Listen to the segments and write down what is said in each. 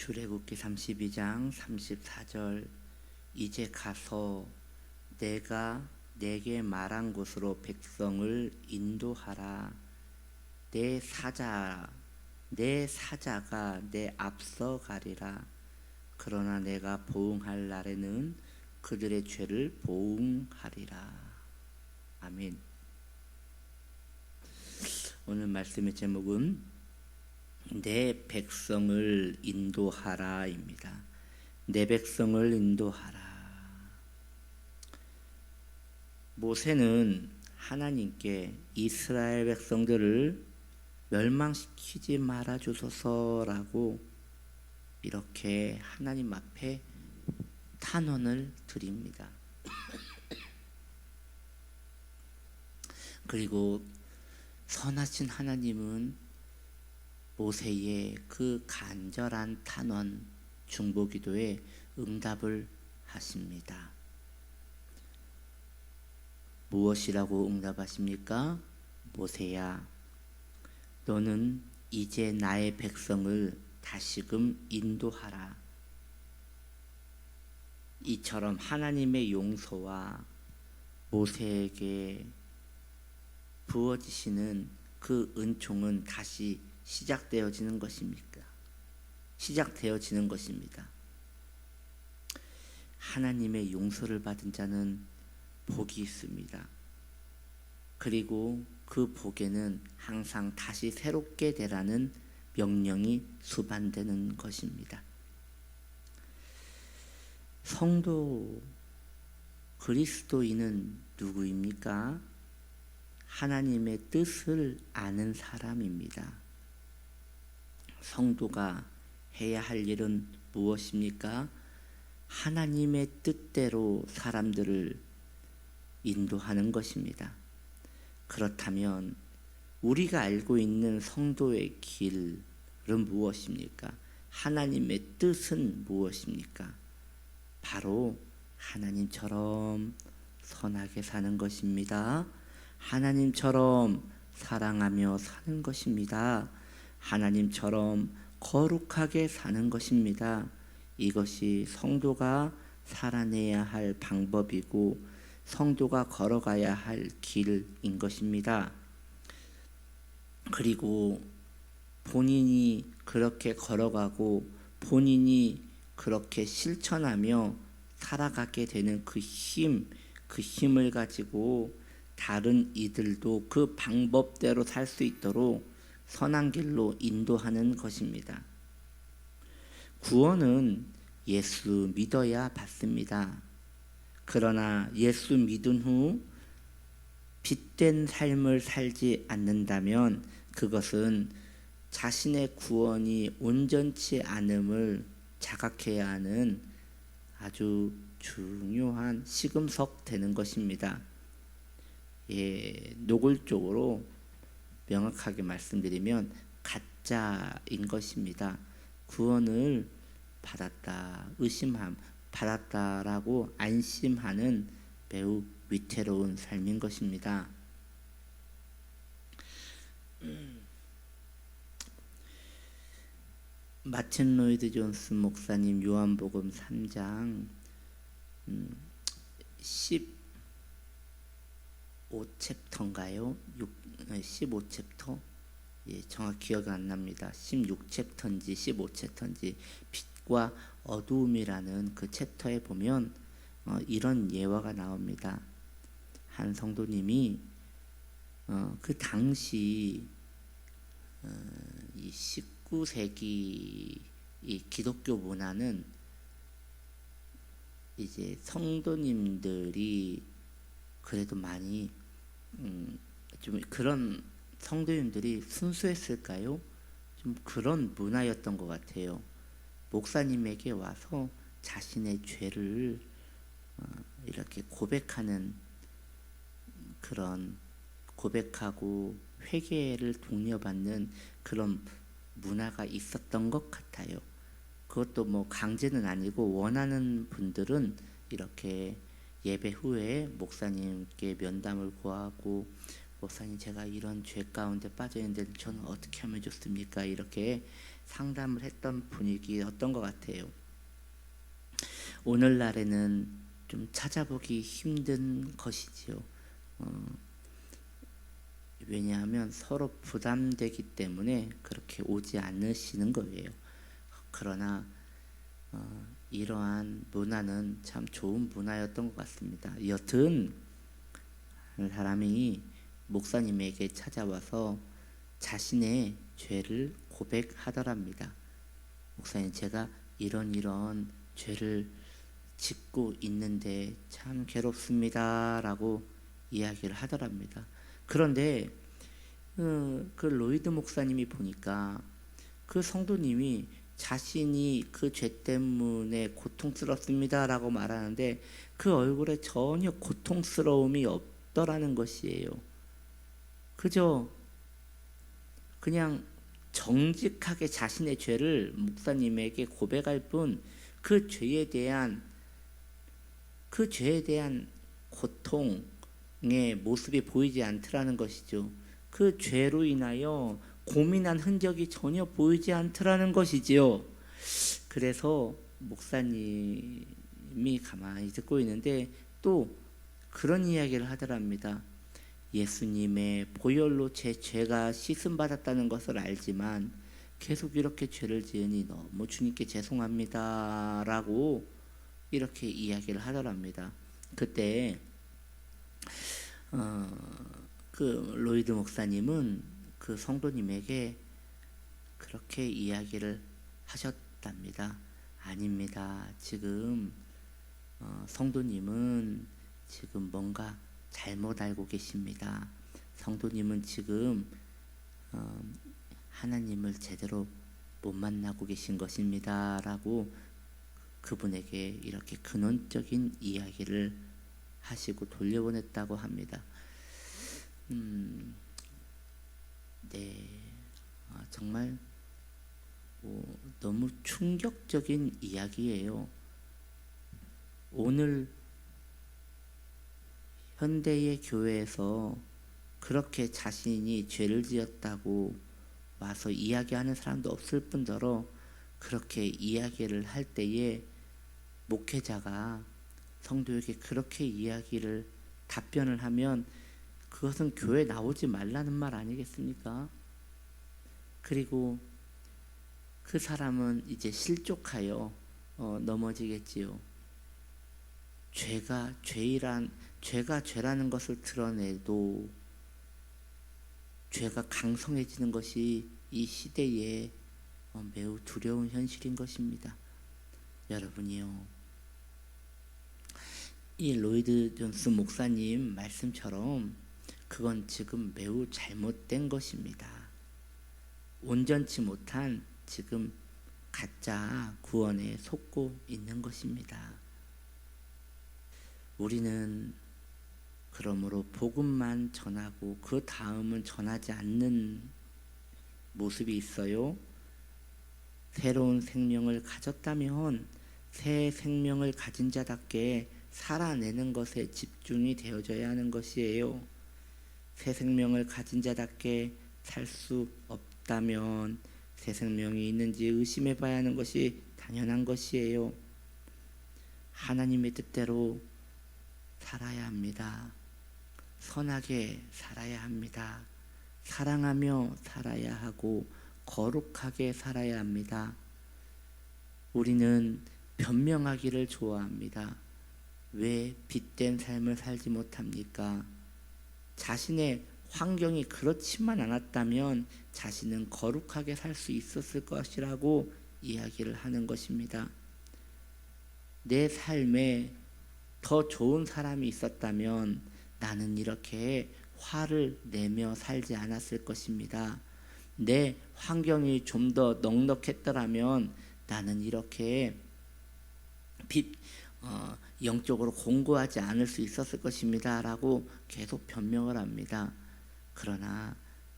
출애굽기 32장 34절 이제 가서 내가 내게 말한 곳으로 백성을 인도하라. 내 사자가 내 앞서 가리라. 그러나 내가 보응할 날에는 그들의 죄를 보응하리라. 아멘. 오늘 말씀의 제목은 내 백성을 인도하라입니다. 내 백성을 인도하라. 모세는 하나님께 이스라엘 백성들을 멸망시키지 말아 주소서라고 이렇게 하나님 앞에 탄원을 드립니다. 그리고 선하신 하나님은 모세의 그 간절한 탄원 중보기도에 응답을 하십니다. 무엇이라고 응답하십니까? 모세야, 너는 이제 나의 백성을 다시금 인도하라. 이처럼 하나님의 용서와 모세에게 부어지시는 그 은총은 다시 시작되어지는 것입니다. 하나님의 용서를 받은 자는 복이 있습니다. 그리고 그 복에는 항상 다시 새롭게 되라는 명령이 수반되는 것입니다. 성도 그리스도인은 누구입니까? 하나님의 뜻을 아는 사람입니다. 성도가 해야 할 일은 무엇입니까? 하나님의 뜻대로 사람들을 인도하는 것입니다. 그렇다면 우리가 알고 있는 성도의 길은 무엇입니까? 하나님의 뜻은 무엇입니까? 바로 하나님처럼 선하게 사는 것입니다. 하나님처럼 사랑하며 사는 것입니다. 하나님처럼 거룩하게 사는 것입니다. 이것이 성도가 살아내야 할 방법이고 성도가 걸어가야 할 길인 것입니다. 그리고 본인이 그렇게 걸어가고 본인이 그렇게 실천하며 살아가게 되는 그 힘을 가지고 다른 이들도 그 방법대로 살 수 있도록 선한 길로 인도하는 것입니다. 구원은 예수 믿어야 받습니다. 그러나 예수 믿은 후 빛된 삶을 살지 않는다면 그것은 자신의 구원이 온전치 않음을 자각해야 하는 아주 중요한 시금석 되는 것입니다. 노골적으로 명확하게 말씀드리면 가짜인 것입니다. 구원을 받았다라고 안심하는 매우 위태로운 삶인 것입니다. 마틴 로이드 존스 목사님 요한복음 3장 15챕터인가요? 15챕터? 정확히 기억이 안 납니다. 16챕터인지 15챕터인지 빛과 어두움이라는 그 챕터에 보면 이런 예화가 나옵니다. 한 성도님이 그 당시 이 19세기 이 기독교 문화는 이제 성도님들이 그래도 많이 좀 그런 성도님들이 순수했을까요? 좀 그런 문화였던 것 같아요. 목사님에게 와서 자신의 죄를 이렇게 고백하는 그런 고백하고 회개를 독려받는 그런 문화가 있었던 것 같아요. 그것도 뭐 강제는 아니고 원하는 분들은 이렇게 예배 후에 목사님께 면담을 구하고 목사님, 제가 이런 죄 가운데 빠져 있는데 저는 어떻게 하면 좋습니까? 이렇게 상담을 했던 분위기였던 것 같아요. 오늘날에는 좀 찾아보기 힘든 것이지요. 왜냐하면 서로 부담되기 때문에 그렇게 오지 않으시는 거예요. 그러나 이러한 문화는 참 좋은 문화였던 것 같습니다. 여튼 한 사람이 목사님에게 찾아와서 자신의 죄를 고백하더랍니다. 목사님, 제가 이런 죄를 짓고 있는데 참 괴롭습니다 라고 이야기를 하더랍니다. 그런데 그 로이드 목사님이 보니까 그 성도님이 자신이 그 죄 때문에 고통스럽습니다 라고 말하는데 그 얼굴에 전혀 고통스러움이 없더라는 것이에요. 그저 그냥 정직하게 자신의 죄를 목사님에게 고백할 뿐 그 죄에 대한 고통의 모습이 보이지 않더라는 것이죠. 그 죄로 인하여 고민한 흔적이 전혀 보이지 않더라는 것이지요. 그래서 목사님이 가만히 듣고 있는데 또 그런 이야기를 하더랍니다. 예수님의 보혈로 제 죄가 씻음 받았다는 것을 알지만 계속 이렇게 죄를 지으니 너무 주님께 죄송합니다 라고 이렇게 이야기를 하더랍니다. 그때 그 로이드 목사님은 그 성도님에게 그렇게 이야기를 하셨답니다. 아닙니다. 지금 성도님은 지금 뭔가 잘못 알고 계십니다. 성도님은 지금 하나님을 제대로 못 만나고 계신 것입니다 라고 그분에게 이렇게 근원적인 이야기를 하시고 돌려보냈다고 합니다. 네, 정말 너무 충격적인 이야기예요. 오늘 현대의 교회에서 그렇게 자신이 죄를 지었다고 와서 이야기하는 사람도 없을 뿐더러 그렇게 이야기를 할 때에 목회자가 성도에게 그렇게 이야기를 답변을 하면 그것은 교회 나오지 말라는 말 아니겠습니까? 그리고 그 사람은 이제 실족하여 넘어지겠지요. 죄가 죄라는 것을 드러내도 죄가 강성해지는 것이 이 시대에 매우 두려운 현실인 것입니다. 여러분이요, 이 로이드 존스 목사님 말씀처럼 그건 지금 매우 잘못된 것입니다. 온전치 못한 지금 가짜 구원에 속고 있는 것입니다. 우리는 그러므로 복음만 전하고 그 다음은 전하지 않는 모습이 있어요. 새로운 생명을 가졌다면 새 생명을 가진 자답게 살아내는 것에 집중이 되어져야 하는 것이에요. 새 생명을 가진 자답게 살 수 없다면 새 생명이 있는지 의심해 봐야 하는 것이 당연한 것이에요. 하나님의 뜻대로 살아야 합니다. 선하게 살아야 합니다. 사랑하며 살아야 하고 거룩하게 살아야 합니다. 우리는 변명하기를 좋아합니다. 왜 빛된 삶을 살지 못합니까? 자신의 환경이 그렇지만 않았다면 자신은 거룩하게 살 수 있었을 것이라고 이야기를 하는 것입니다. 내 삶에 더 좋은 사람이 있었다면 나는 이렇게 화를 내며 살지 않았을 것입니다. 내 환경이 좀 더 넉넉했더라면 나는 이렇게 영적으로 공고하지 않을 수 있었을 것입니다 라고 계속 변명을 합니다. 그러나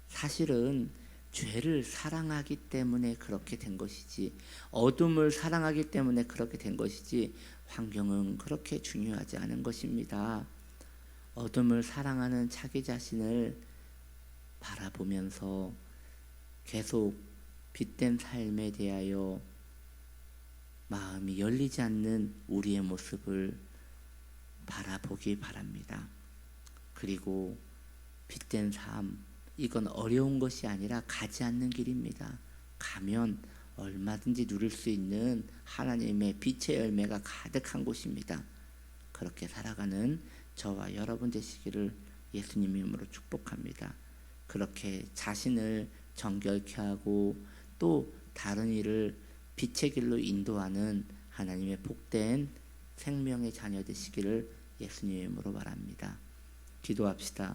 사실은 죄를 사랑하기 때문에 그렇게 된 것이지, 어둠을 사랑하기 때문에 그렇게 된 것이지, 환경은 그렇게 중요하지 않은 것입니다. 어둠을 사랑하는 자기 자신을 바라보면서 계속 빛된 삶에 대하여 마음이 열리지 않는 우리의 모습을 바라보기 바랍니다. 그리고 빛된 삶, 이건 어려운 것이 아니라 가지 않는 길입니다. 가면 얼마든지 누릴 수 있는 하나님의 빛의 열매가 가득한 곳입니다. 그렇게 살아가는 저와 여러분 되시기를 예수님 이름으로 축복합니다. 그렇게 자신을 정결케 하고 또 다른 이를 빛의 길로 인도하는 하나님의 복된 생명의 자녀 되시기를 예수님 이름으로 바랍니다. 기도합시다.